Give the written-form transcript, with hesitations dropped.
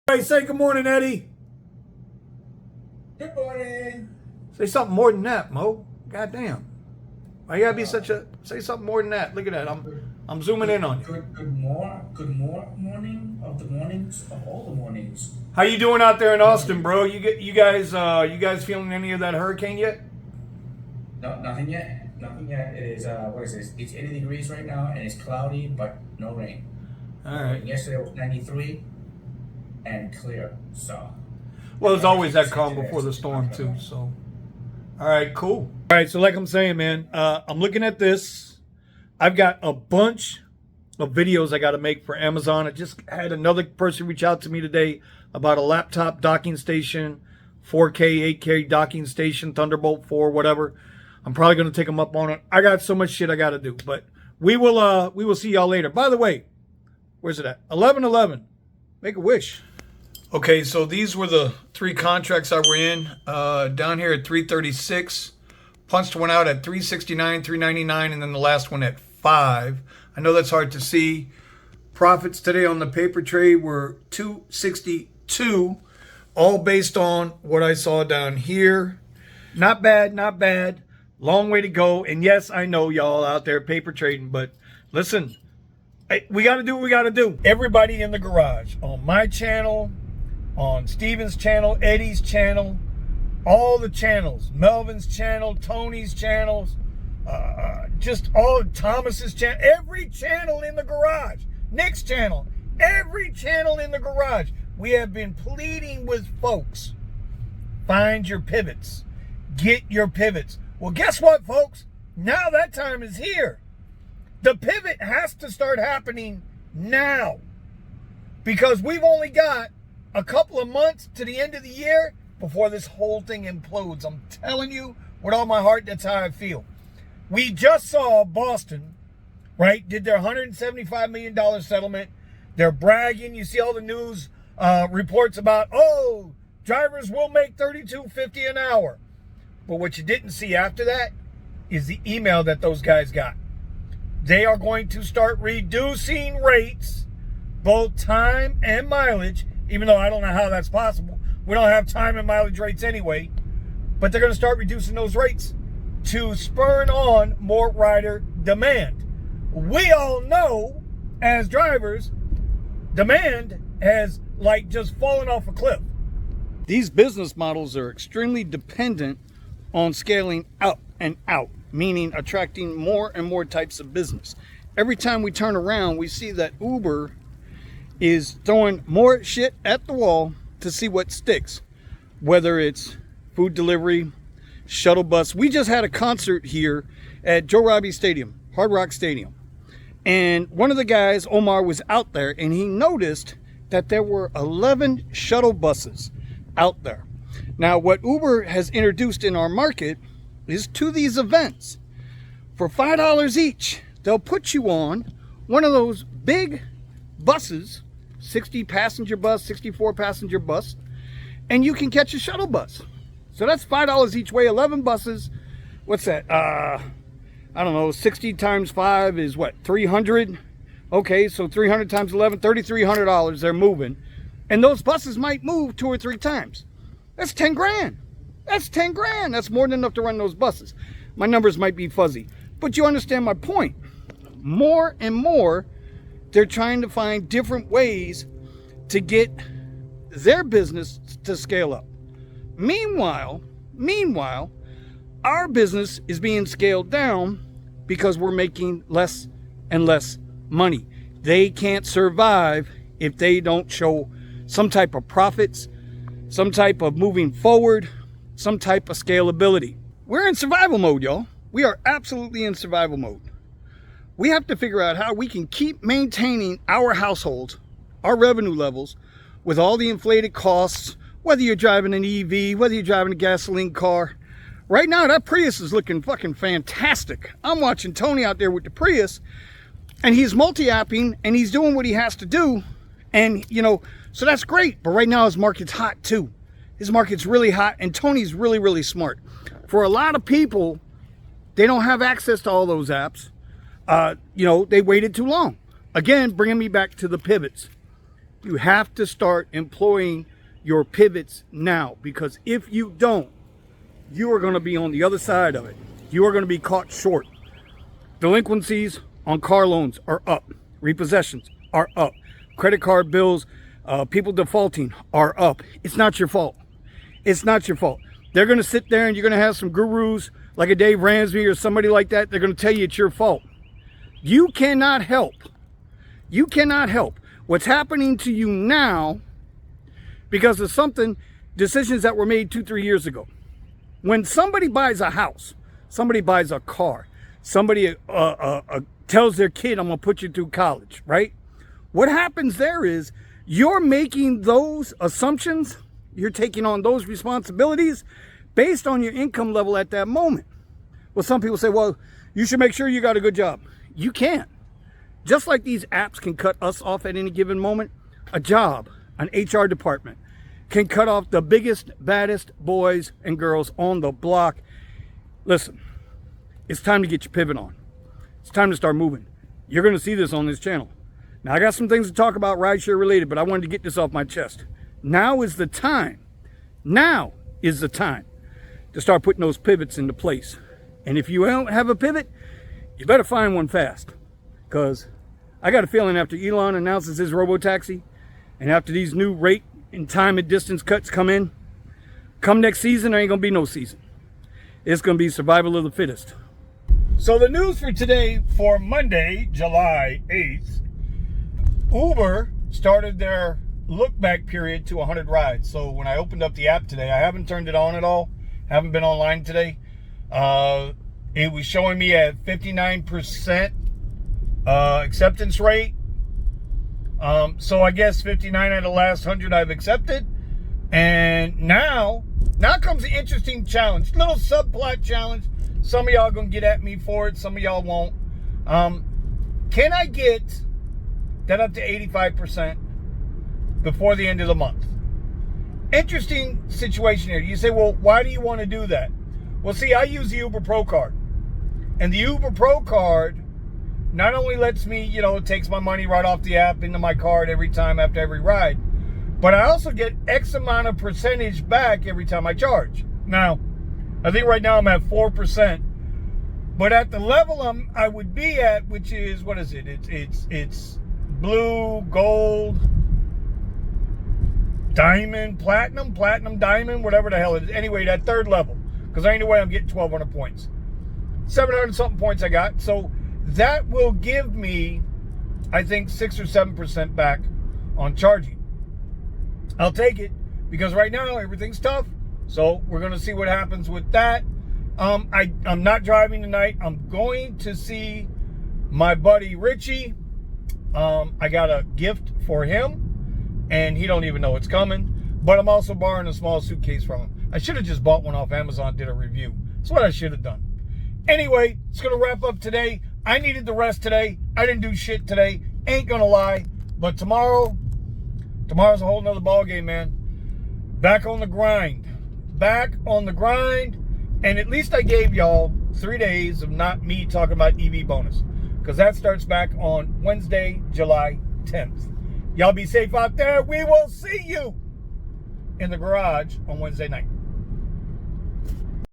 Hey, say good morning, Eddie. Good morning. Say something more than that, Mo. Goddamn. Why you gotta be such a... Say something more than that. Look at that. I'm zooming in on you. Morning of the mornings of all the mornings. How you doing out there in Austin, bro? You guys feeling any of that hurricane yet? No, nothing yet. Nothing yet. It is what is this? It's 80 degrees right now and it's cloudy but no rain. All right. Yesterday was 93 and clear. So. Well, there's always that calm before the storm too. So. All right, cool. All right, so like I'm saying, man, I'm looking at this. I've got a bunch of videos I got to make for Amazon. I just had another person reach out to me today about a laptop docking station, 4K, 8K docking station, Thunderbolt 4, whatever. I'm probably going to take them up on it. I got so much shit I got to do, but we will see y'all later. By the way, where's it at? 11/11. Make a wish. Okay, so these were the 3 contracts I were in. Down here at 336. Punched one out at 369, 399, and then the last one at 5. I know that's hard to see. Profits today on the paper trade were 262, all based on what I saw down here. Not bad, not bad. Long way to go. And yes, I know y'all out there paper trading, but listen, we got to do what we got to do. Everybody in the garage, on my channel, on Steven's channel, Eddie's channel, all the channels, Melvin's channel, Tony's channels, just all Thomas's channel, every channel in the garage, Nick's channel, every channel in the garage. We have been pleading with folks, find your pivots, get your pivots. Well, guess what, folks? Now that time is here. The pivot has to start happening now, because we've only got a couple of months to the end of the year before this whole thing implodes. I'm telling you, with all my heart, that's how I feel. We just saw Boston, right, did their $175 million settlement. They're bragging. You see all the news reports about, oh, drivers will make $32.50 an hour. But what you didn't see after that is the email that those guys got. They are going to start reducing rates, both time and mileage, even though I don't know how that's possible. We don't have time and mileage rates anyway. But they're going to start reducing those rates to spur on more rider demand. We all know, as drivers, demand has like just fallen off a cliff. These business models are extremely dependent on scaling up and out, meaning attracting more and more types of business. Every time we turn around, we see that Uber is throwing more shit at the wall to see what sticks, whether it's food delivery, shuttle bus. We just had a concert here at Joe Robbie Stadium, Hard Rock Stadium, and one of the guys, Omar, was out there and he noticed that there were 11 shuttle buses out there. Now, what Uber has introduced in our market is, to these events, for $5 each, they'll put you on one of those big buses, 60 passenger bus, 64 passenger bus, and you can catch a shuttle bus. So that's $5 each way, 11 buses. What's that? I don't know, 60 times 5 is what, 300? Okay, so 300 times 11, $3,300 they're moving. And those buses might move 2 or 3 times. That's 10 grand. That's 10 grand. That's more than enough to run those buses. My numbers might be fuzzy, but you understand my point. More and more, they're trying to find different ways to get their business to scale up. Meanwhile, our business is being scaled down because we're making less and less money. They can't survive if they don't show some type of profits, some type of moving forward, some type of scalability. We're in survival mode, y'all. We are absolutely in survival mode. We have to figure out how we can keep maintaining our households, our revenue levels, with all the inflated costs, whether you're driving an EV, whether you're driving a gasoline car. Right now, that Prius is looking fucking fantastic. I'm watching Tony out there with the Prius, and he's multi-apping, and he's doing what he has to do. And, you know, so that's great. But right now, his market's hot, too. His market's really hot, and Tony's really, really smart. For a lot of people, they don't have access to all those apps. You know, they waited too long. Again, bringing me back to the pivots. You have to start employing your pivots now, because if you don't, you are going to be on the other side of it. You are going to be caught short. Delinquencies on car loans are up. Repossessions are up. Credit card bills, people defaulting are up. It's not your fault. It's not your fault. They're going to sit there and you're going to have some gurus like a Dave Ramsey or somebody like that. They're going to tell you it's your fault. You cannot help. You cannot help what's happening to you now because of decisions that were made 2-3 years ago. When somebody buys a house, somebody buys a car, somebody tells their kid, I'm going to put you through college, right? What happens there is you're making those assumptions, you're taking on those responsibilities based on your income level at that moment. Well, some people say, well, you should make sure you got a good job. You can't. Just like these apps can cut us off at any given moment, a job, an HR department can cut off the biggest, baddest boys and girls on the block. Listen, it's time to get your pivot on. It's time to start moving. You're going to see this on this channel. Now, I got some things to talk about rideshare related, but I wanted to get this off my chest. Now is the time. Now is the time to start putting those pivots into place. And if you don't have a pivot, you better find one fast. Because I got a feeling after Elon announces his robo-taxi, and after these new rate and time and distance cuts come in, come next season, there ain't going to be no season. It's going to be survival of the fittest. So the news for today, for Monday, July 8th, Uber started their look-back period to 100 rides. So when I opened up the app today, I haven't turned it on at all. Haven't been online today. It was showing me at 59% acceptance rate. So I guess 59 out of the last 100 I've accepted. And now comes the interesting challenge. Little subplot challenge. Some of y'all gonna get at me for it. Some of y'all won't. Can I get that up to 85% before the end of the month? Interesting situation here. You say, well, why do you want to do that? Well, see, I use the Uber Pro card. And the Uber Pro card not only lets me, it takes my money right off the app into my card every time after every ride, but I also get X amount of percentage back every time I charge. Now, I think right now I'm at 4%, but at the level I would be at, which is, what is it? It's blue, gold, diamond, platinum, diamond, whatever the hell it is. Anyway, that third level, because there ain't no way I'm getting 1,200 points. 700 something points I got. So that will give me, I think, 6 or 7% back on charging. I'll take it, because right now everything's tough. So we're going to see what happens with that. I'm not driving tonight. I'm going to see my buddy Richie. I got a gift for him, and he don't even know it's coming. But I'm also borrowing a small suitcase from him. I should have just bought one off Amazon, did a review. That's what I should have done. Anyway, it's going to wrap up today. I needed the rest today. I didn't do shit today. Ain't going to lie. But tomorrow's a whole nother ball game, man. Back on the grind. Back on the grind. And at least I gave y'all 3 days of not me talking about EV bonus, because that starts back on Wednesday, July 10th. Y'all be safe out there. We will see you in the garage on Wednesday night.